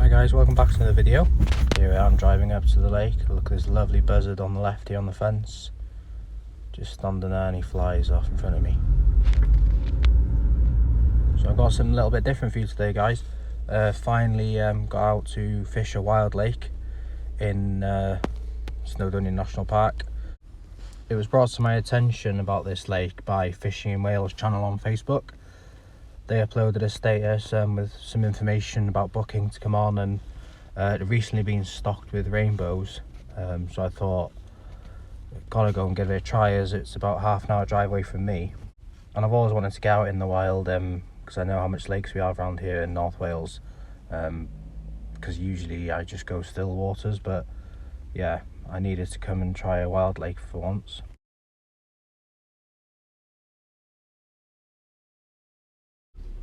Hi guys, welcome back to another video. Here I am driving up to the lake. Look at this lovely buzzard on the left here on the fence. Just standing there and he flies off in front of me. So I've got something a little bit different for you today guys. Finally got out to fish a wild lake in Snowdonia National Park. It was brought to my attention about this lake by Fishing in Wales channel on Facebook. They uploaded a status with some information about booking to come on, and it had recently been stocked with rainbows. So I thought, gotta go and give it a try, as it's about half an hour drive away from me. And I've always wanted to get out in the wild because I know how much lakes we have around here in North Wales. Because usually I just go still waters, but yeah, I needed to come and try a wild lake for once.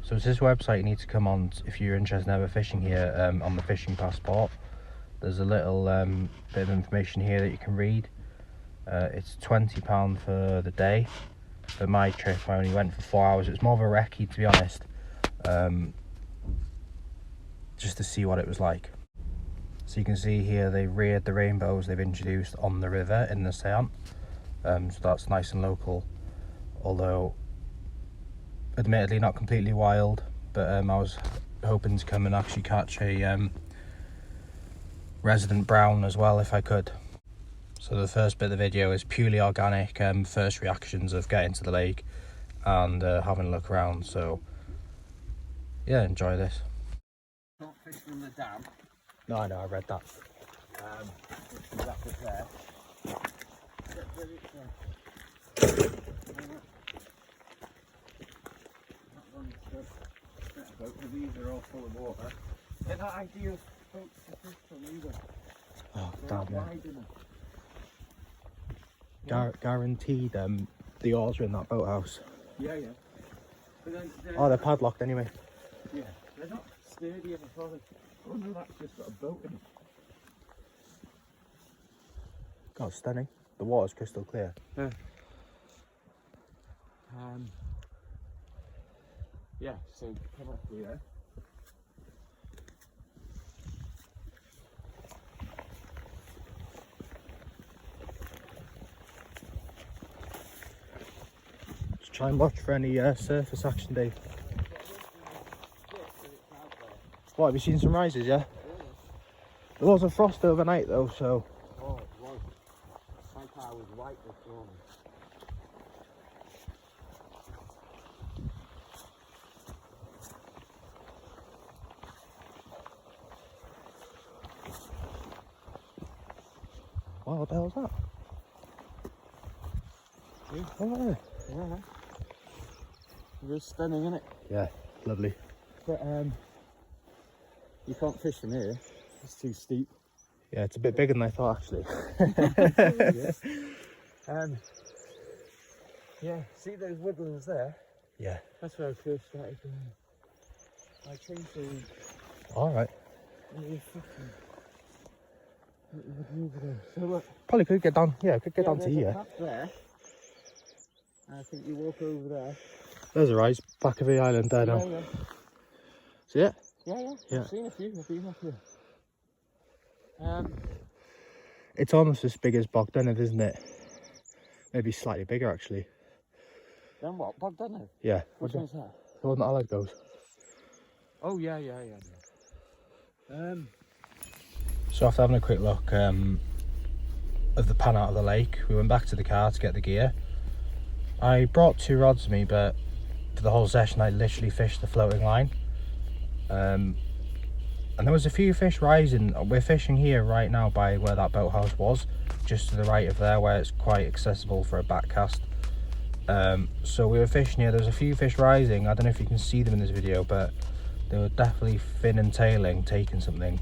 So it's this website you need to come on if you're interested in ever fishing here, on the fishing passport. There's a little bit of information here that you can read. It's £20 for the day. For my trip I only went for 4 hours. It was more of a recce, to be honest, just to see what it was like. So you can see here they reared the rainbows they've introduced on the river in the Seant. So that's nice and local, although admittedly not completely wild, but I was hoping to come and actually catch a resident brown as well if I could. So the first bit of the video is purely organic, first reactions of getting to the lake and having a look around. So yeah, enjoy this. Not fishing in the dam. No, I know, I read that. That was there. These are all full of water. They're not ideal boats to fish from either. Oh, They're damn, yeah. wide enough. Guaranteed the oars are in that boathouse. Yeah. But then Oh, they're padlocked anyway. Yeah, they're not sturdy as a product. Oh no, that's just got a boat in it. God, stunning. The water's crystal clear. Yeah. Yeah, so come up here. Just try and watch for any surface action, Dave. What, have you seen some rises, yeah? There was a frost overnight though, so... Oh, it was. My car was white this morning. Wow, what the hell's that? Yeah. Oh, Yeah. It was stunning, isn't it? yeah, lovely. But you can't fish from here. It's too steep. Yeah, it's a bit bigger than I thought actually. Yeah, see those woodlands there? Yeah. That's where I first started going. I changed the... Alright. So Probably could get down, yeah, could get down to there's a here. path there. I think you walk over there. There's a rise, back of the island there now. Yeah. See it? Yeah. I've seen a few. I've been up here. It's almost as big as Bogdanov, isn't it? Maybe slightly bigger actually. Then what? Bogdanov? Yeah. Which one's that? The one that I like goes. Oh yeah. So after having a quick look of the pan out of the lake, we went back to the car to get the gear. I brought 2 rods with me, but for the whole session I literally fished the floating line. And there was a few fish rising. We're fishing here right now by where that boathouse was, just to the right of there, where it's quite accessible for a back cast. So we were fishing here. There's a few fish rising. I don't know if you can see them in this video, but they were definitely fin and tailing, taking something.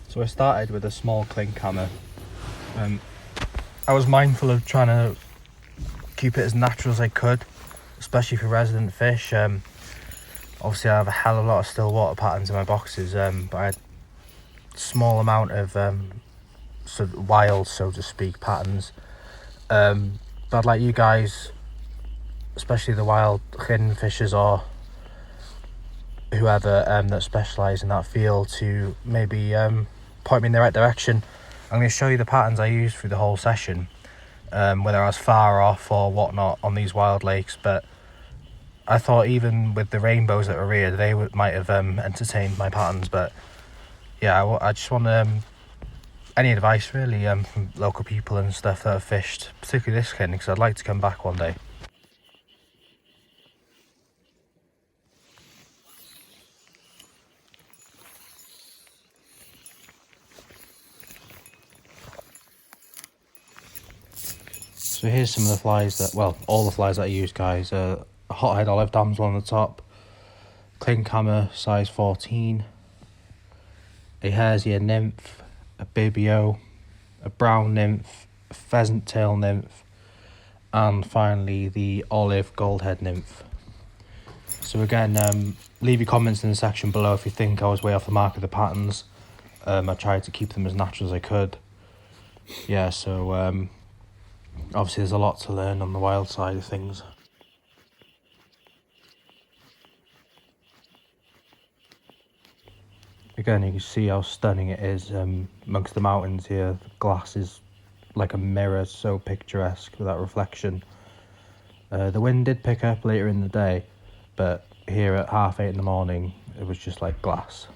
So I started with a small clink hammer. I was mindful of trying to keep it as natural as I could, especially for resident fish. Obviously I have a hell of a lot of still water patterns in my boxes, but I had a small amount of sort of wild, so to speak, patterns. But I'd like you guys, especially the wild Llyn fishers or whoever that specialise in that field to maybe point me in the right direction. I'm going to show you the patterns I used through the whole session, whether I was far off or whatnot on these wild lakes, but I thought even with the rainbows that were reared, they might have entertained my patterns. But yeah, I just want any advice really from local people and stuff that have fished, particularly this clinic, because I'd like to come back one day. So here's some of the flies that, well, all the flies that I used, guys. A hothead olive damsel on the top, clinkhammer size 14, a hare's ear nymph, a bibio, a brown nymph, a pheasant tail nymph, and finally the olive goldhead nymph. So again, leave your comments in the section below if you think I was way off the mark of the patterns. I tried to keep them as natural as I could. Yeah, so obviously there's a lot to learn on the wild side of things. Again, you can see how stunning it is amongst the mountains here. The glass is like a mirror, so picturesque with that reflection. The wind did pick up later in the day, but here at 8:30 in the morning, it was just like glass.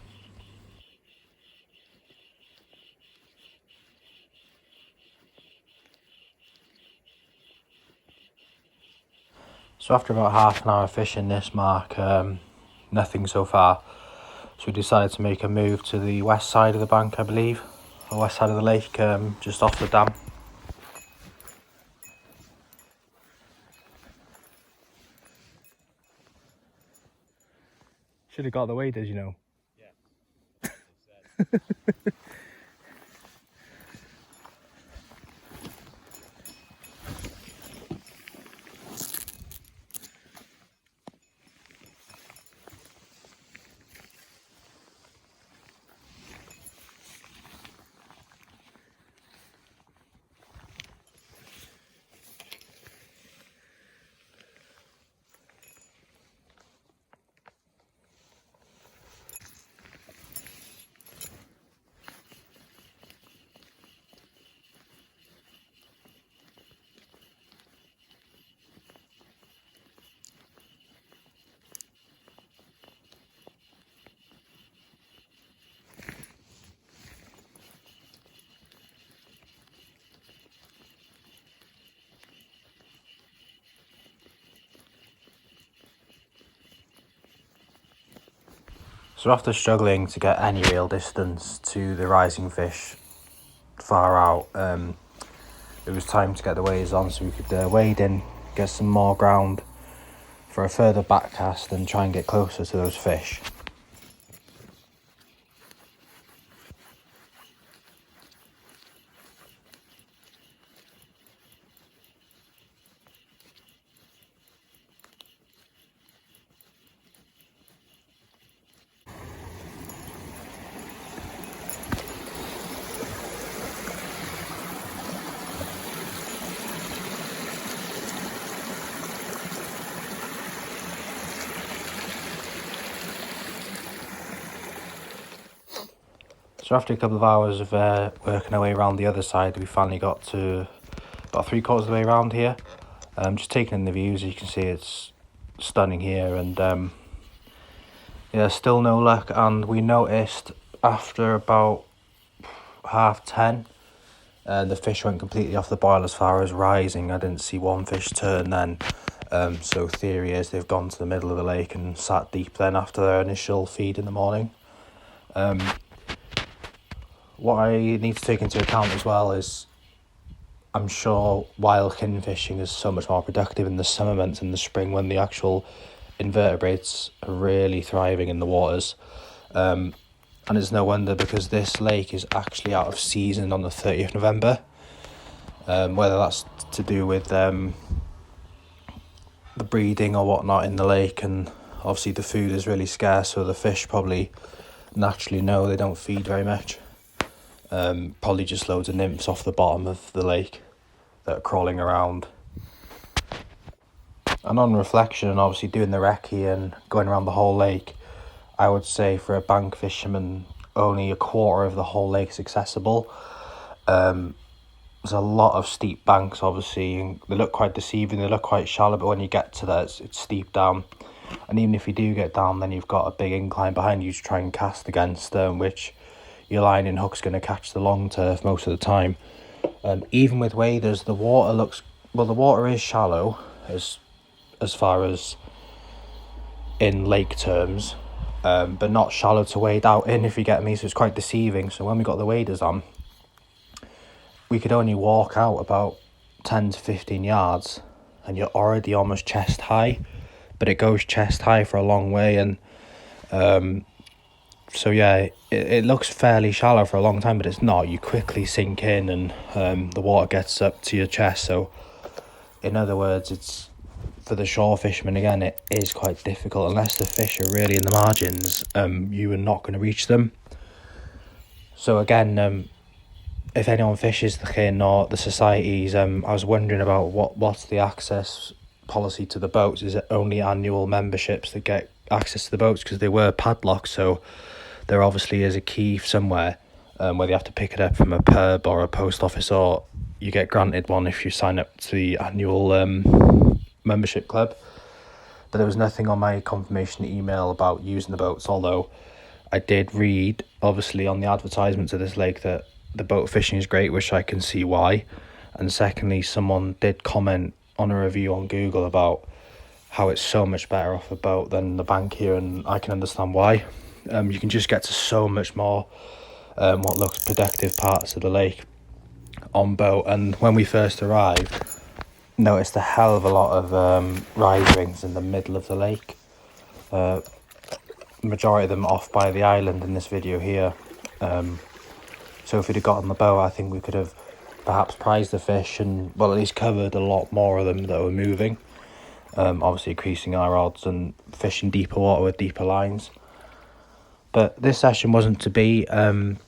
So after about half an hour fishing this mark, nothing so far. So we decided to make a move to the west side of the bank, I believe, or west side of the lake, just off the dam. Should have got the waders, you know. Yeah. So after struggling to get any real distance to the rising fish far out, it was time to get the waders on so we could wade in, get some more ground for a further back cast and try and get closer to those fish. So after a couple of hours of working our way around the other side, we finally got to about 3/4 of the way around here. Just taking in the views, as you can see, it's stunning here, and yeah, still no luck. And we noticed after about 10:30, the fish went completely off the boil as far as rising. I didn't see one fish turn then. So theory is they've gone to the middle of the lake and sat deep then after their initial feed in the morning. What I need to take into account as well is I'm sure wild kin fishing is so much more productive in the summer months and the spring when the actual invertebrates are really thriving in the waters. And it's no wonder because this lake is actually out of season on the 30th of November. Whether that's to do with the breeding or whatnot in the lake, and obviously the food is really scarce, so the fish probably naturally know they don't feed very much. Probably just loads of nymphs off the bottom of the lake that are crawling around. And on reflection, and obviously doing the recce and going around the whole lake, I would say for a bank fisherman, only a quarter of the whole lake's accessible. There's a lot of steep banks, obviously, and they look quite deceiving. They look quite shallow, but when you get to that, it's steep down. And even if you do get down, then you've got a big incline behind you to try and cast against, which your line and hook's going to catch the long turf most of the time. Even with waders, the water is shallow as far as in lake terms, but not shallow to wade out in, if you get me. So it's quite deceiving. So when we got the waders on, we could only walk out about 10 to 15 yards and you're already almost chest high, but it goes chest high for a long way. And so yeah, it looks fairly shallow for a long time, but it's not. You quickly sink in and the water gets up to your chest. So in other words, it's for the shore fishermen, again, it is quite difficult. Unless the fish are really in the margins, you are not going to reach them. So again, if anyone fishes the Llyn or the societies, I was wondering about what's the access policy to the boats. Is it only annual memberships that get access to the boats? Because they were padlocked, so there obviously is a key somewhere, whether you have to pick it up from a pub or a post office, or you get granted one if you sign up to the annual membership club. But there was nothing on my confirmation email about using the boats, although I did read, obviously, on the advertisements of this lake that the boat fishing is great, which I can see why. And secondly, someone did comment on a review on Google about how it's so much better off a boat than the bank here, and I can understand why. You can just get to so much more what looks productive parts of the lake on boat. And when we first arrived, noticed a hell of a lot of rise rings in the middle of the lake. Majority of them off by the island in this video here. So if we'd have got on the boat, I think we could have perhaps prized the fish and, well, at least covered a lot more of them that were moving. Obviously increasing our odds and fishing deeper water with deeper lines. But this session wasn't to be. I'm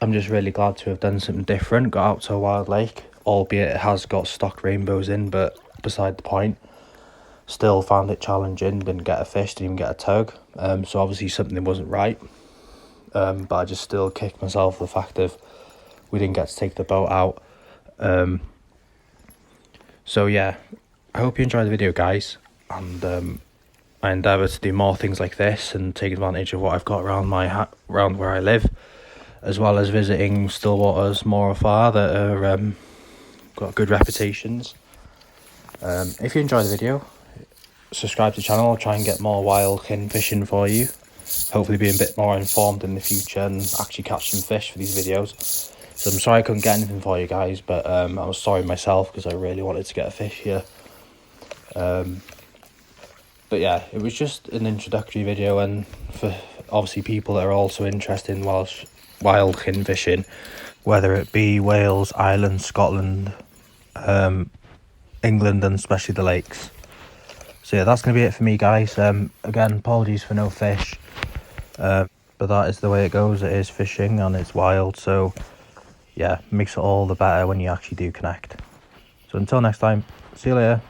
just really glad to have done something different, got out to a wild lake, albeit it has got stock rainbows in, but beside the point. Still found it challenging, didn't get a fish, didn't even get a tug. So obviously something wasn't right. But I just still kicked myself for the fact of we didn't get to take the boat out. So yeah, I hope you enjoyed the video, guys, and I endeavour to do more things like this and take advantage of what I've got around around where I live, as well as visiting still waters more afar that are got good reputations. If you enjoyed the video, subscribe to the channel. I'll try and get more wild Llyn fishing for you. Hopefully be a bit more informed in the future and actually catch some fish for these videos. So I'm sorry I couldn't get anything for you guys, but I was sorry myself because I really wanted to get a fish here. But yeah, it was just an introductory video, and for obviously people that are also interested in wild Llyn fishing, whether it be Wales, Ireland, Scotland, England, and especially the lakes. So yeah, that's going to be it for me, guys. Again, apologies for no fish, but that is the way it goes. It is fishing and it's wild, so yeah, makes it all the better when you actually do connect. So until next time, see you later.